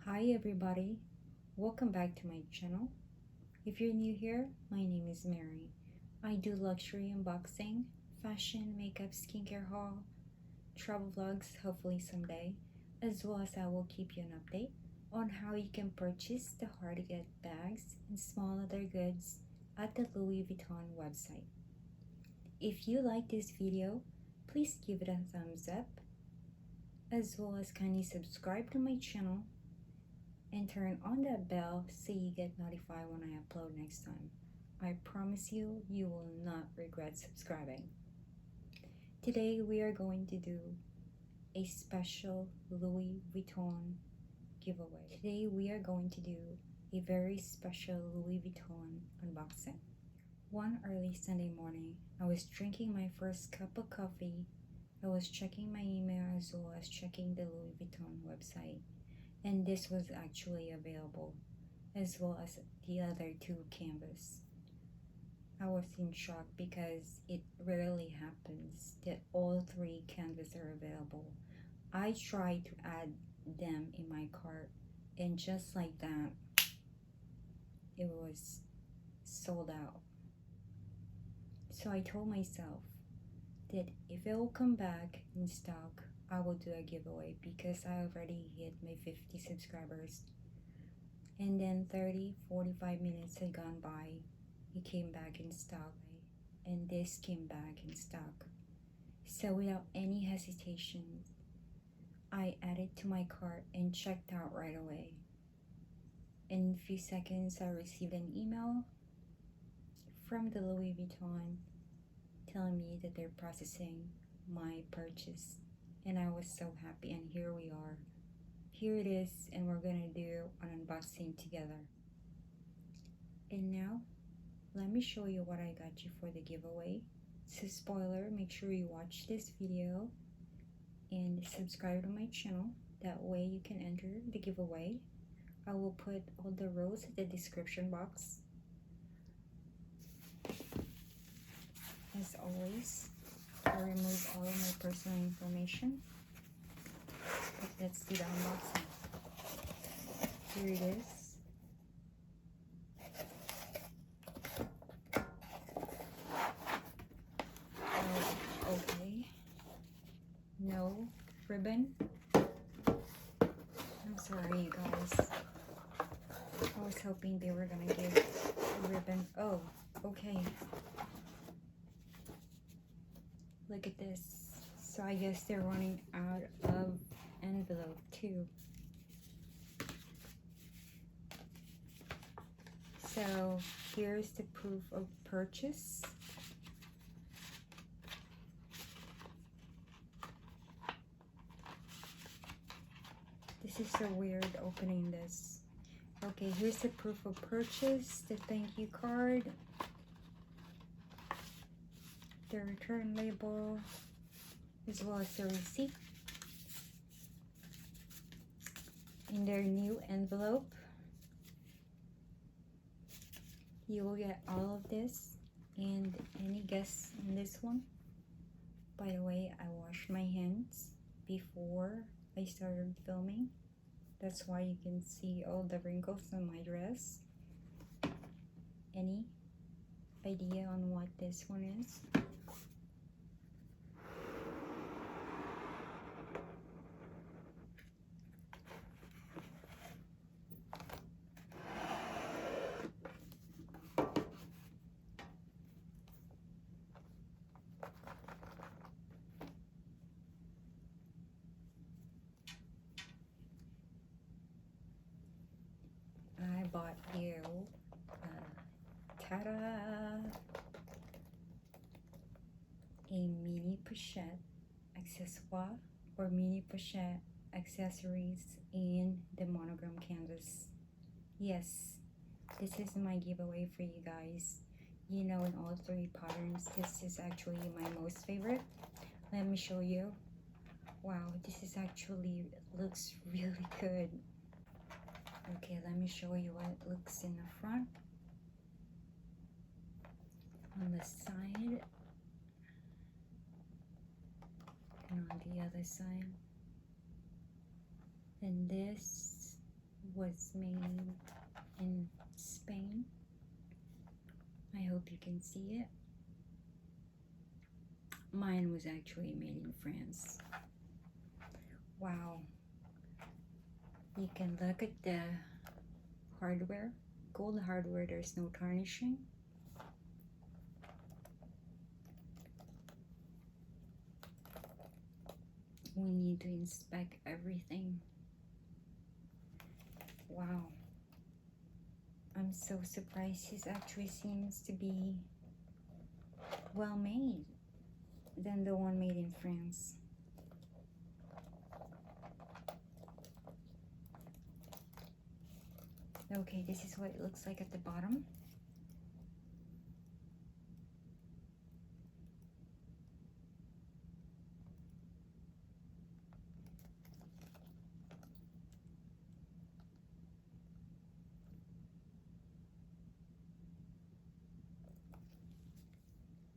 Hi everybody, welcome back to my channel. If you're new here, my name is Mary. I do luxury unboxing, fashion, makeup, skincare haul, travel vlogs hopefully someday, as well as I will keep you an update on how you can purchase the hard to get bags and small other goods at the Louis Vuitton website. If you like this video, please give it a thumbs up, as well as kindly subscribe to my channel and turn on that bell so you get notified when I upload next time. I promise you, you will not regret subscribing. Today we are going to do a special Louis Vuitton giveaway. Today we are going to do a very special Louis Vuitton unboxing. One early Sunday morning, I was drinking my first cup of coffee. I was checking my email as well as checking the Louis Vuitton website. And this was actually available, as well as the other two canvas. I was in shock because it rarely happens that all three canvas are available. I tried to add them in my cart, and just like that, it was sold out. So I told myself that if it will come back in stock, I will do a giveaway because I already hit my 50 subscribers. And then 30-45 minutes had gone by. It came back in stock, and this came back in stock. So without any hesitation, I added to my cart and checked out right away. In a few seconds, I received an email from the Louis Vuitton telling me that they're processing my purchase. And I was so happy, and here we are. Here it is, and we're gonna do an unboxing together. And now, let me show you what I got you for the giveaway. So spoiler, make sure you watch this video and subscribe to my channel. That way you can enter the giveaway. I will put all the rows in the description box. As always, I remove all of my personal information. But let's do the unboxing. Here it is. Oh, okay. No ribbon. I'm sorry, you guys. I was hoping they were gonna give a ribbon. Oh, okay. Look at this. So I guess they're running out of envelope too. So here's the proof of purchase. This is so weird opening this. Okay, here's the proof of purchase, the thank you card, the return label, as well as the receipt. In their new envelope, you will get all of this and any guests in this one. By the way, I washed my hands before I started filming. That's why you can see all the wrinkles on my dress. Any idea on what this one is? I bought you, ta-da, a mini pochette accessoire or mini pochette accessories in the monogram canvas. Yes, this is my giveaway for you guys. You know, in all three patterns, this is actually my most favorite. Let me show you. Wow, this is actually looks really good. Okay, let me show you what it looks in the front. On the side. And on the other side. And this was made in Spain. I hope you can see it. Mine was actually made in France. Wow. You can look at the hardware. Gold hardware, there's no tarnishing. We need to inspect everything. Wow. I'm so surprised. This actually seems to be well made than the one made in France. Okay, this is what it looks like at the bottom.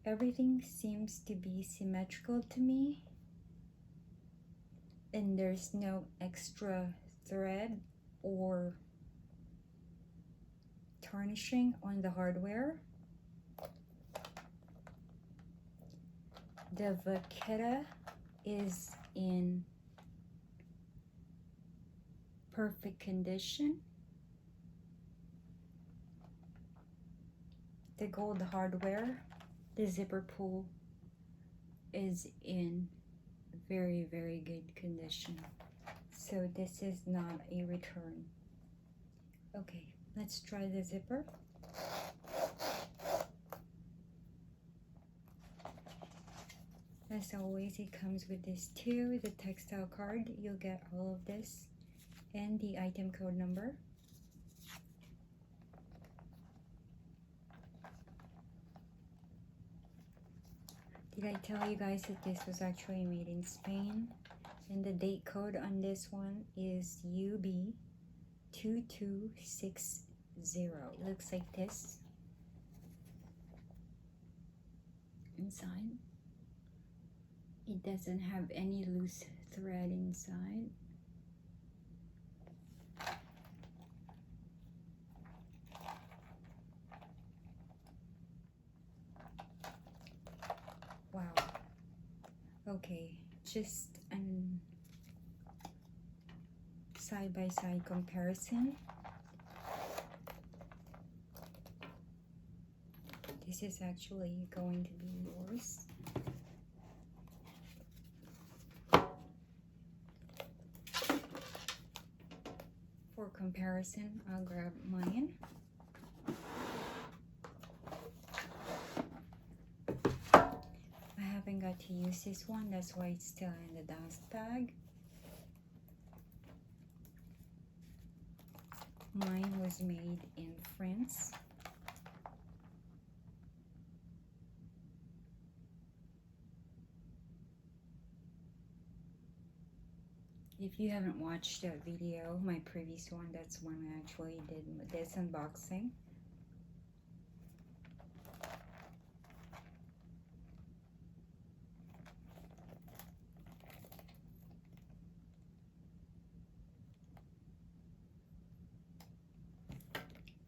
Everything seems to be symmetrical to me, and there's no extra thread or tarnishing on the hardware. The vachetta is in perfect condition. The gold hardware, the zipper pull is in very, very good condition. So this is not a return. Okay, let's try the zipper. As always, it comes with this too, the textile card. You'll get all of this and the item code number. Did I tell you guys that this was actually made in Spain? And the date code on this one is UB2260. It looks like this inside. It doesn't have any loose thread inside. Wow. Okay, just an side-by-side comparison. This is actually going to be yours. For comparison, I'll grab mine. I haven't got to use this one, that's why it's still in the dust bag. Mine was made in France. If you haven't watched that video, my previous one, that's when I actually did this unboxing.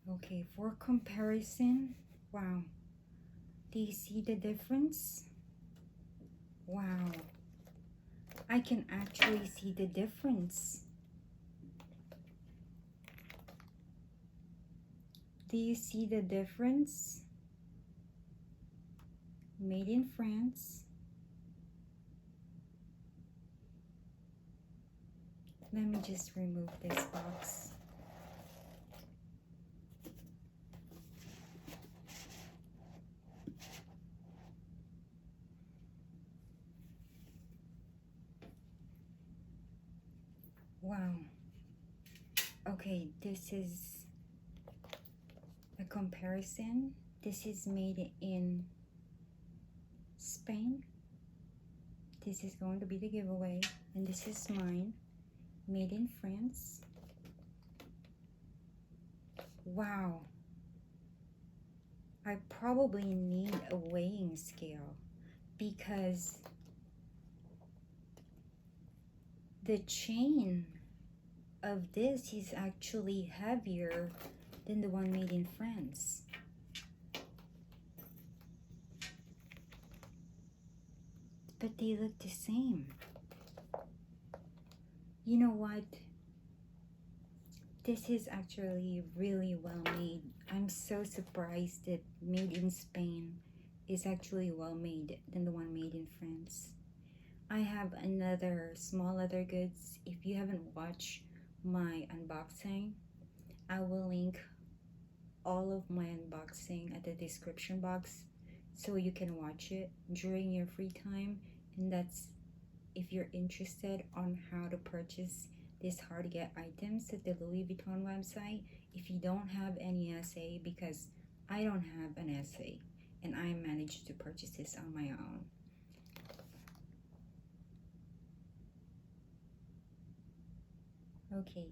Okay, for comparison, wow. Do you see the difference? Wow. I can actually see the difference. Do you see the difference? Made in France. Let me just remove this box. Wow. Okay, this is a comparison. This is made in Spain. This is going to be the giveaway. And this is mine, made in France. Wow. I probably need a weighing scale because the chain of this is actually heavier than the one made in France. But they look the same. You know what? This is actually really well made. I'm so surprised that made in Spain is actually well made than the one made in France. I have another small leather goods. If you haven't watched my unboxing, I will link all of my unboxing at the description box so you can watch it during your free time. And that's if you're interested on how to purchase these hard to get items at the Louis Vuitton website. If you don't have any SA, because I don't have an SA and I managed to purchase this on my own. Okay,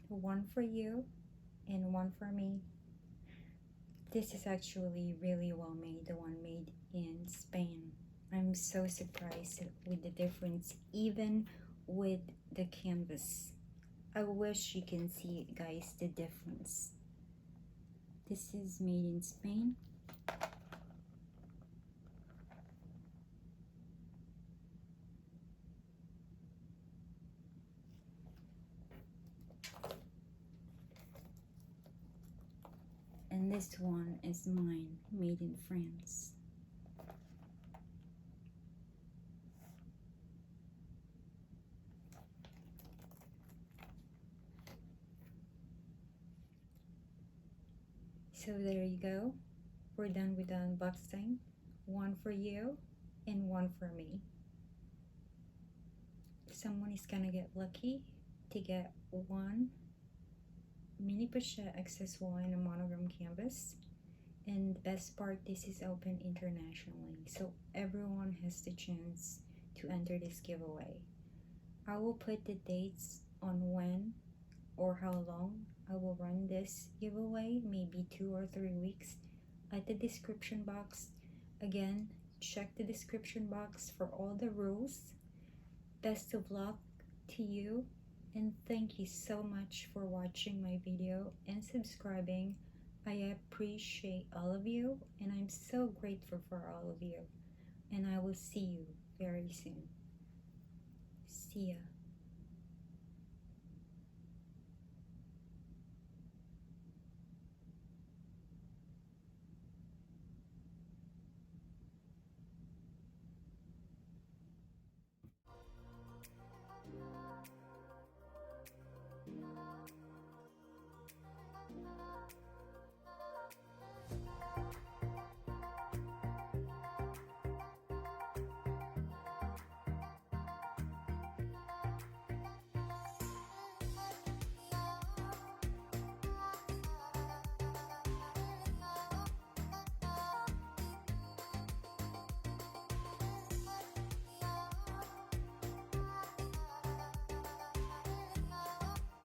one for you and one for me. This is actually really well made, the one made in Spain. I'm so surprised with the difference, even with the canvas. I wish you can see, guys, the difference. This is made in Spain. And this one is mine, made in France. So there you go. We're done with the unboxing. One for you and one for me. Someone is gonna get lucky to get one mini Pochette accessoire in a monogram canvas. And the best part, this is open internationally, so everyone has the chance to enter this giveaway. I will put the dates on when or how long I will run this giveaway, maybe 2 or 3 weeks, at the description box. Again, check the description box for all the rules. Best of luck to you, and thank you so much for watching my video and subscribing. I appreciate all of you, and I'm so grateful for all of you. And I will see you very soon. See ya.